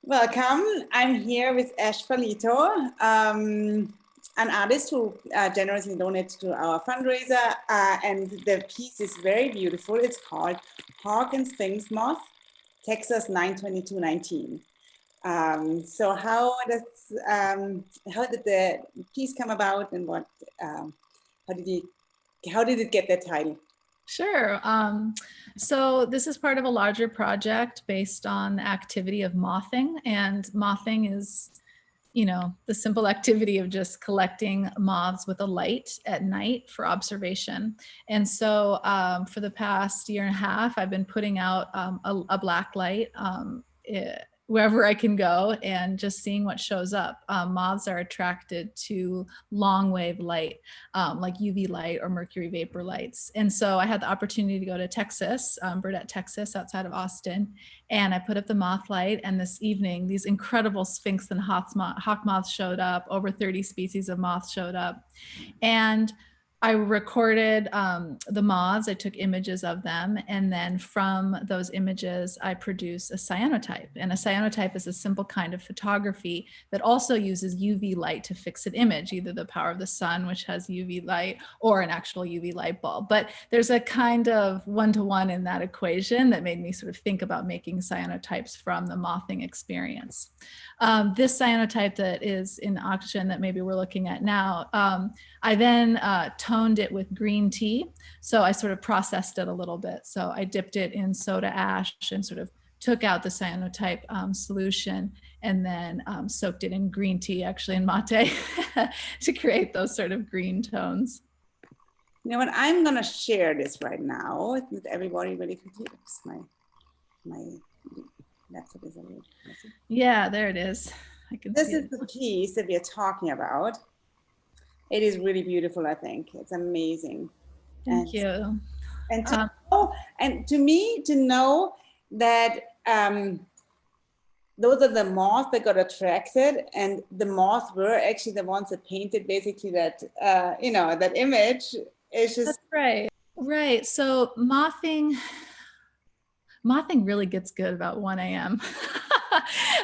Welcome. I'm here with Ferlito, an artist who generously donated to our fundraiser, and the piece is very beautiful. It's called Hawk and Sphinx Moth, Texas 9/22/19. So how did the piece come about, and how did it get that title? Sure. So this is part of a larger project based on the activity of mothing, and mothing is, the simple activity of just collecting moths with a light at night for observation. And so for the past year and a half, I've been putting out a black light wherever I can go and just seeing what shows up. Moths are attracted to long wave light, like UV light or mercury vapor lights. And so I had the opportunity to go to Texas, Burdett, Texas, outside of Austin, and I put up the moth light. And this evening, these incredible sphinx and hawk moths showed up. Over 30 species of moths showed up. And I recorded the moths. I took images of them. And then from those images, I produced a cyanotype. And a cyanotype is a simple kind of photography that also uses UV light to fix an image, either the power of the sun, which has UV light, or an actual UV light bulb. But there's a kind of one-to-one in that equation that made me sort of think about making cyanotypes from the mothing experience. This cyanotype that is in auction that maybe we're looking at now, I then toned it with green tea. So I sort of processed it a little bit. So I dipped it in soda ash and sort of took out the cyanotype solution and then soaked it in green tea, actually in mate, to create those sort of green tones. You know what, I'm gonna share this right now with everybody really quickly. Oops, my laptop is a little messy. Yeah, there it is. I can this see is it. The piece that we are talking about. It is really beautiful, I think. It's amazing. Thank you. And to me, to know that those are the moths that got attracted, and the moths were actually the ones that painted basically that, that image. It's just— That's right. Right. So mothing really gets good about 1 a.m.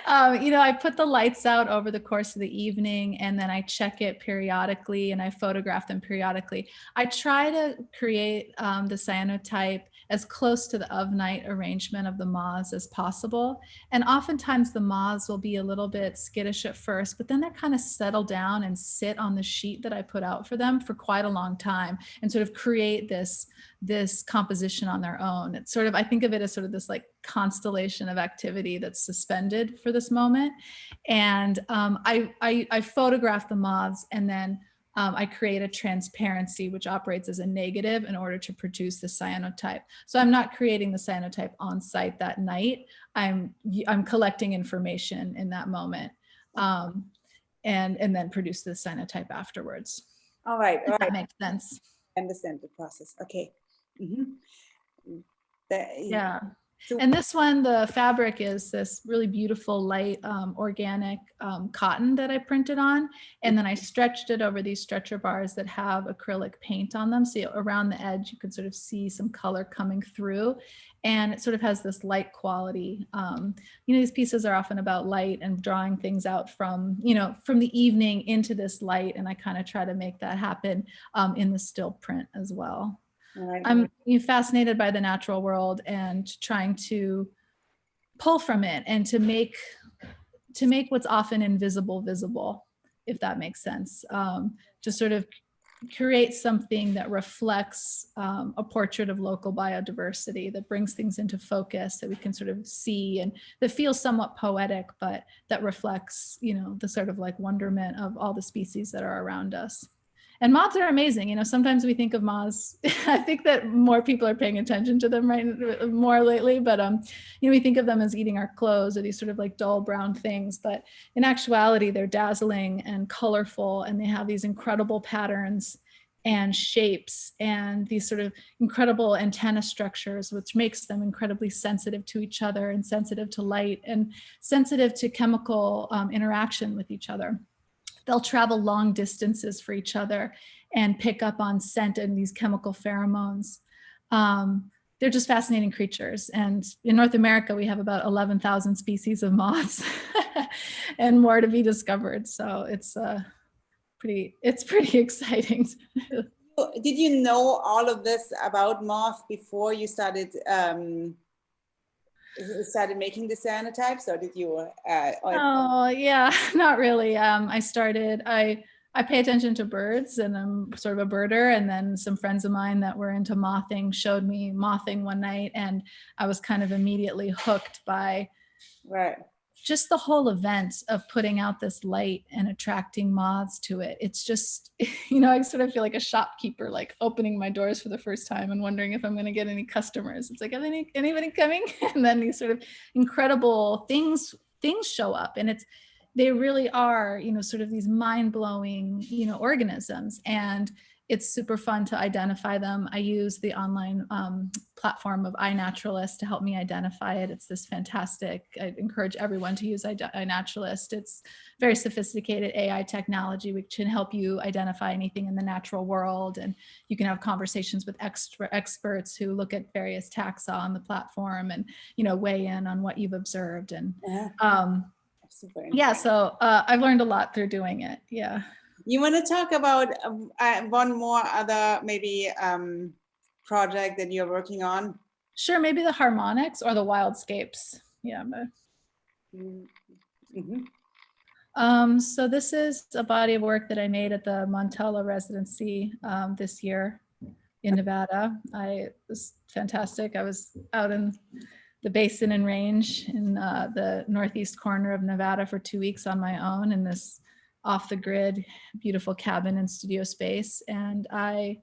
I put the lights out over the course of the evening, and then I check it periodically and I photograph them periodically. I try to create the cyanotype as close to the of night arrangement of the moths as possible. And oftentimes the moths will be a little bit skittish at first, but then they kind of settle down and sit on the sheet that I put out for them for quite a long time and sort of create this composition on their own. It's sort of, I think of it as sort of this like constellation of activity that's suspended for this moment. And I photograph the moths, and then I create a transparency which operates as a negative in order to produce the cyanotype. So I'm not creating the cyanotype on site that night. I'm collecting information in that moment, and then produce the cyanotype afterwards. All right. If that makes sense. I understand the process. Okay. Mm-hmm. Yeah. And this one, the fabric is this really beautiful light organic cotton that I printed on. And then I stretched it over these stretcher bars that have acrylic paint on them. So around the edge, you can sort of see some color coming through. And it sort of has this light quality. These pieces are often about light and drawing things out from the evening into this light. And I kind of try to make that happen in the still print as well. Right. I'm fascinated by the natural world and trying to pull from it and to make what's often invisible visible, if that makes sense. To sort of create something that reflects a portrait of local biodiversity, that brings things into focus that we can sort of see, and that feels somewhat poetic, but that reflects, the sort of like wonderment of all the species that are around us. And moths are amazing. Sometimes we think of moths, I think that more people are paying attention to them more lately, but we think of them as eating our clothes or these sort of like dull brown things, but in actuality, they're dazzling and colorful, and they have these incredible patterns and shapes and these sort of incredible antenna structures, which makes them incredibly sensitive to each other and sensitive to light and sensitive to chemical interaction with each other. They'll travel long distances for each other and pick up on scent and these chemical pheromones. they're just fascinating creatures. And in North America, we have about 11,000 species of moths and more to be discovered. So it's pretty exciting. Did you know all of this about moths before you started making the cyanotypes, or did you? Oh yeah, not really. I pay attention to birds, and I'm sort of a birder. And then some friends of mine that were into mothing showed me mothing one night, and I was kind of immediately hooked by just the whole event of putting out this light and attracting moths to it. It's just, you know, I sort of feel like a shopkeeper, like opening my doors for the first time and wondering if I'm going to get any customers. It's like, anybody coming? And then these sort of incredible things show up, and they really are, you know, sort of these mind-blowing, you know, organisms, and it's super fun to identify them. I use the online platform of iNaturalist to help me identify it. It's this fantastic, I encourage everyone to use iNaturalist. It's very sophisticated AI technology which can help you identify anything in the natural world. And you can have conversations with experts who look at various taxa on the platform and, you know, weigh in on what you've observed. And yeah, so I've learned a lot through doing it. Yeah. You want to talk about one more other maybe project that you're working on? Sure, maybe the Harmonics or the Wildscapes. Yeah. So this is a body of work that I made at the Montella residency this year in Nevada. It was fantastic. I was out in the basin and range in the northeast corner of Nevada for 2 weeks on my own in this off the grid, beautiful cabin and studio space. And I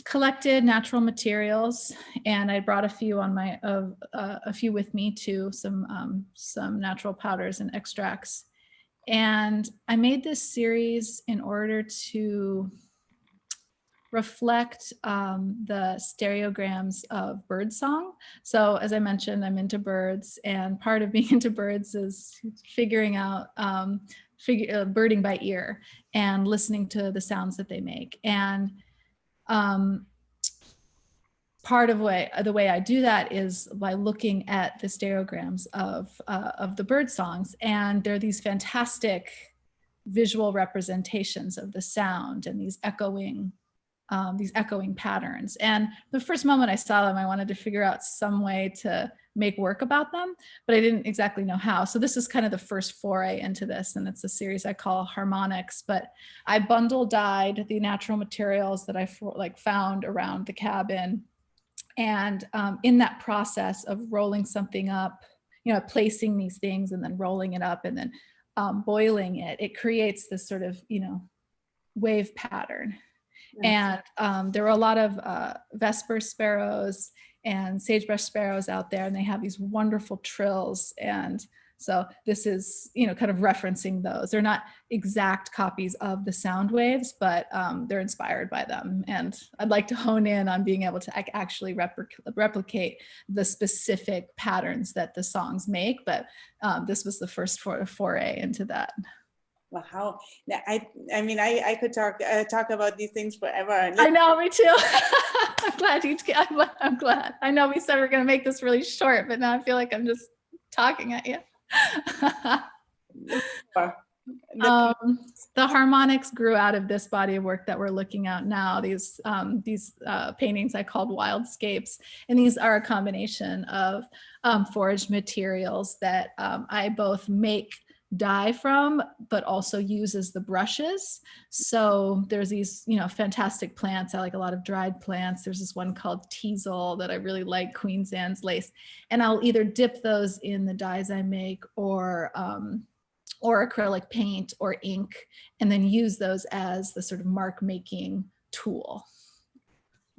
collected natural materials, and I brought a few with me too, some natural powders and extracts. And I made this series in order to reflect the stereograms of birdsong. So as I mentioned, I'm into birds, and part of being into birds is figuring out birding by ear and listening to the sounds that they make. And part of the way I do that is by looking at the stereograms of the bird songs, and there are these fantastic visual representations of the sound and these echoing patterns. And the first moment I saw them, I wanted to figure out some way to make work about them, but I didn't exactly know how. So this is kind of the first foray into this, and it's a series I call Harmonics. But I bundle dyed the natural materials that I found around the cabin, and in that process of rolling something up, you know, placing these things and then rolling it up and then boiling it, it creates this sort of, you know, wave pattern. And there were a lot of Vesper sparrows and sagebrush sparrows out there, and they have these wonderful trills. And so this is, you know, kind of referencing those. They're not exact copies of the sound waves, but they're inspired by them. And I'd like to hone in on being able to actually replicate the specific patterns that the songs make. But this was the first foray into that. Wow. I mean, I could talk about these things forever. I know, me too. I'm glad. I know we said we're going to make this really short, but now I feel like I'm just talking at you. The Harmonics grew out of this body of work that we're looking at now. These paintings I called Wildscapes, and these are a combination of foraged materials that I both make dye from, but also uses the brushes. So there's these, you know, fantastic plants. I like a lot of dried plants. There's this one called teasel that I really like, Queen's Anne's lace. And I'll either dip those in the dyes I make or acrylic paint or ink, and then use those as the sort of mark making tool,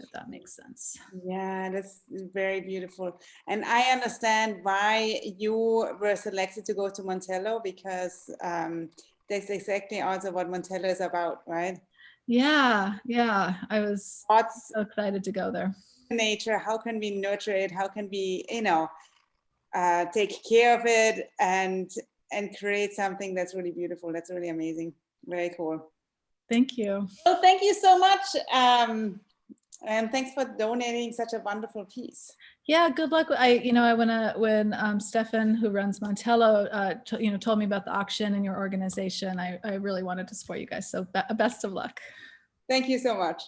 if that makes sense. Yeah, that's very beautiful. And I understand why you were selected to go to Montello, because that's exactly also what Montello is about, right? Yeah. I was so excited to go there. Nature, how can we nurture it? How can we, you know, take care of it and create something that's really beautiful? That's really amazing. Very cool. Thank you. Well, thank you so much. And thanks for donating such a wonderful piece. Yeah, good luck. When Stefan, who runs Montello, told me about the auction and your organization, I really wanted to support you guys. So best of luck. Thank you so much.